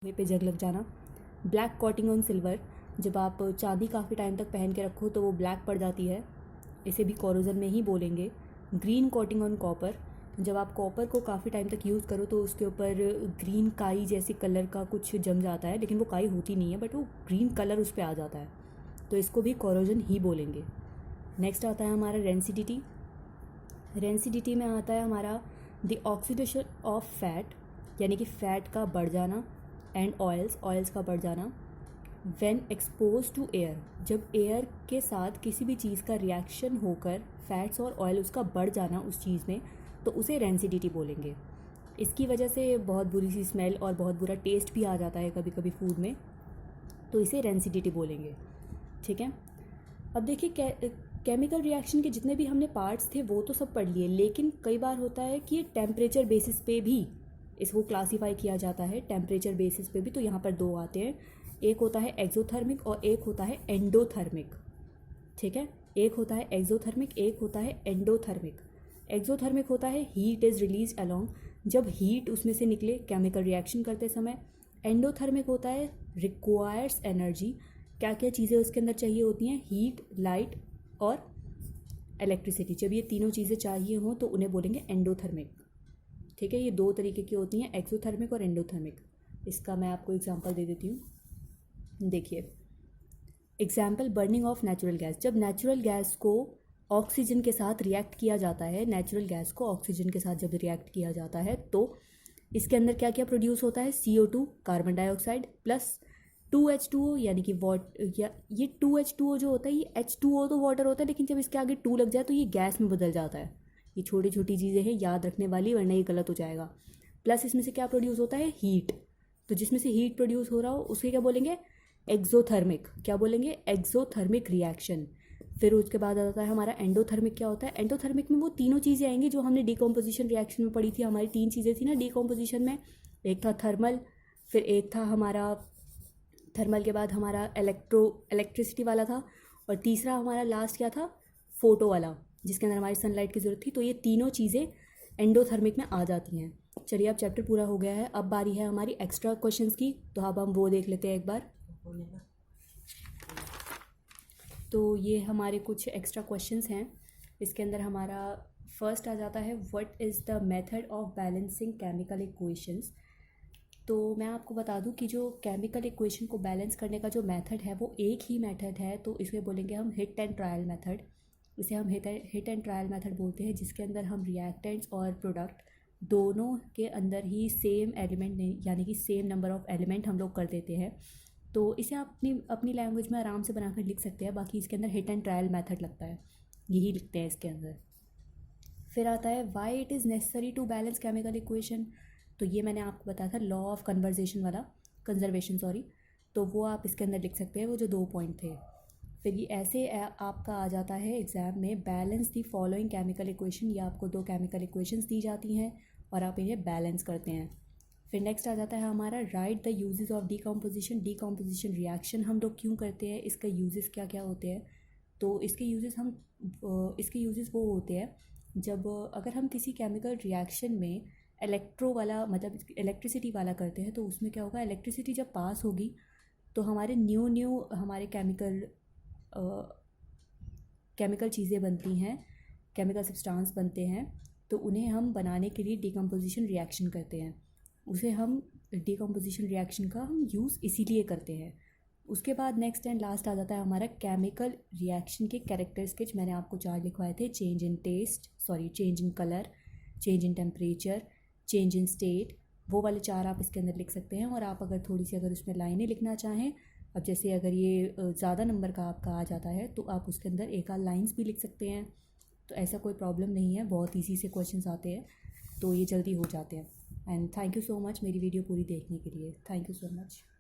लोहे पे जंग लग जाना। ब्लैक कोटिंग ऑन सिल्वर, जब आप चांदी काफ़ी टाइम तक पहन के रखो तो वो ब्लैक पड़ जाती है, इसे भी कोरोजन में ही बोलेंगे। ग्रीन कोटिंग ऑन कॉपर, जब आप कॉपर को काफ़ी टाइम तक यूज़ करो तो उसके ऊपर ग्रीन काई जैसे कलर का कुछ जम जाता है, लेकिन वो काई होती नहीं है बट वो ग्रीन कलर उस पर आ जाता है, तो इसको भी कोरोजन ही बोलेंगे। नेक्स्ट आता है हमारा रेंसिडिटी। रेंसिडिटी में आता है हमारा द ऑक्सीडेशन ऑफ फैट, यानी कि फ़ैट का बढ़ जाना, एंड ऑयल्स का बढ़ जाना। व्हेन एक्सपोज टू एयर, जब एयर के साथ किसी भी चीज़ का रिएक्शन होकर फैट्स और ऑयल उसका बढ़ जाना उस चीज़ में, तो उसे रेंसिडिटी बोलेंगे। इसकी वजह से बहुत बुरी सी स्मेल और बहुत बुरा टेस्ट भी आ जाता है कभी कभी फूड में, तो इसे रेंसिडिटी बोलेंगे। ठीक है, अब देखिए केमिकल रिएक्शन के जितने भी हमने पार्ट्स थे वो तो सब पढ़ लिए, लेकिन कई बार होता है कि टेम्परेचर बेसिस पे भी इसको क्लासीफाई किया जाता है, टेम्परेचर बेसिस पे भी। तो यहाँ पर दो आते हैं, एक होता है एक्सोथर्मिक और एक होता है एंडोथर्मिक। ठीक है, एक होता है एक्सोथर्मिक, एक होता है एंडोथर्मिक। एक्सोथर्मिक होता है हीट इज़ रिलीज अलोंग, जब हीट उसमें से निकले केमिकल रिएक्शन करते समय। एंडोथर्मिक होता है रिक्वायर्स एनर्जी, क्या क्या चीज़ें उसके अंदर चाहिए होती हैं, हीट, लाइट और इलेक्ट्रिसिटी। जब ये तीनों चीज़ें चाहिए हों तो उन्हें बोलेंगे एंडोथर्मिक। ठीक है, ये दो तरीके की होती हैं, एक्सोथर्मिक और एंडोथर्मिक। इसका मैं आपको एग्जांपल दे देती हूँ। देखिए example, burning of natural gas. जब नेचुरल गैस को ऑक्सीजन के साथ रिएक्ट किया जाता है, नेचुरल गैस को ऑक्सीजन के साथ जब रिएक्ट किया जाता है तो इसके अंदर क्या क्या प्रोड्यूस होता है, CO2 carbon dioxide plus 2H2O, यानी कि ये 2H2O जो होता है, ये H2O तो वाटर होता है, लेकिन जब इसके आगे 2 लग जाए तो ये गैस में बदल जाता है। ये छोटी छोटी चीज़ें हैं याद रखने वाली, वरना ये गलत हो जाएगा। प्लस इसमें से क्या प्रोड्यूस होता है, हीट। तो जिसमें से हीट प्रोड्यूस हो रहा हो उसके क्या बोलेंगे, एक्सोथर्मिक। क्या बोलेंगे, एक्सोथर्मिक रिएक्शन। फिर उसके बाद आता है हमारा एंडोथर्मिक। क्या होता है, एंडोथर्मिक में वो तीनों चीज़ें आएंगी जो हमने डिकम्पोजिशन रिएक्शन में पढ़ी थी। हमारी 3 चीज़ें थी ना डिकम्पोजिशन में, एक था थर्मल, फिर एक था हमारा थर्मल के बाद हमारा इलेक्ट्रिसिटी वाला था, और तीसरा हमारा लास्ट क्या था, फोटो वाला, जिसके अंदर हमारी सनलाइट की ज़रूरत थी। तो ये तीनों चीज़ें एंडोथर्मिक में आ जाती हैं। चलिए अब चैप्टर पूरा हो गया है, अब बारी है हमारी एक्स्ट्रा क्वेश्चंस की, तो अब हम वो देख लेते हैं एक बार। तो ये हमारे कुछ एक्स्ट्रा क्वेश्चंस हैं। इसके अंदर हमारा फर्स्ट आ जाता है, what is the method of balancing chemical equations. तो मैं आपको बता दूं कि जो केमिकल इक्वेशन को बैलेंस करने का जो मेथड है वो एक ही मेथड है, तो इसे बोलेंगे हम हिट एंड ट्रायल मेथड। इसे हम हिट एंड ट्रायल मेथड बोलते हैं, जिसके अंदर हम रिएक्टेंट्स और प्रोडक्ट दोनों के अंदर ही सेम एलिमेंट, यानी कि सेम नंबर ऑफ एलिमेंट हम लोग कर देते हैं। तो इसे आप अपनी अपनी लैंग्वेज में आराम से बनाकर लिख सकते हैं। बाकी इसके अंदर हिट एंड ट्रायल मेथड लगता है, यही लिखते हैं इसके अंदर। फिर आता है why it is necessary to balance chemical equation. तो ये मैंने आपको बताया था लॉ ऑफ कंजर्वेशन सॉरी, तो वो आप इसके अंदर लिख सकते हैं, वो जो 2 पॉइंट थे। फिर ये ऐसे आपका आ जाता है एग्ज़ाम में, balance the following chemical equation. ये आपको 2 केमिकल इक्वेशंस दी जाती हैं और आप इन्हें बैलेंस करते हैं। फिर नेक्स्ट आ जाता है हमारा right the uses of decomposition. Decomposition reaction हम लोग क्यों करते हैं, इसका यूजेस क्या क्या होते हैं। तो इसके यूजेस वो होते हैं जब अगर हम किसी केमिकल रिएक्शन में इलेक्ट्रिसिटी वाला करते हैं, तो उसमें क्या होगा, इलेक्ट्रिसिटी जब पास होगी तो हमारे न्यू हमारे केमिकल चीज़ें बनती हैं, केमिकल सब्सटेंस बनते हैं, तो उन्हें हम बनाने के लिए डीकम्पोजिशन रिएक्शन करते हैं। उसे हम डीकम्पोजिशन रिएक्शन का हम यूज़ इसीलिए करते हैं। उसके बाद नेक्स्ट एंड लास्ट आ जाता है हमारा केमिकल रिएक्शन के कैरेक्टरिस्टिक्स। मैंने आपको 4 लिखवाए थे, change in colour, change in temperature, change in state. वो वाले 4 आप इसके अंदर लिख सकते हैं। और आप अगर थोड़ी सी अगर उसमें लाइनें लिखना चाहें, अब जैसे अगर ये ज़्यादा नंबर का आपका आ जाता है तो आप उसके अंदर एक आध लाइन्स भी लिख सकते हैं। तो ऐसा कोई प्रॉब्लम नहीं है, बहुत ईजी से क्वेश्चंस आते हैं, तो ये जल्दी हो जाते हैं। And thank you so much मेरी वीडियो पूरी देखने के लिए। Thank you so much.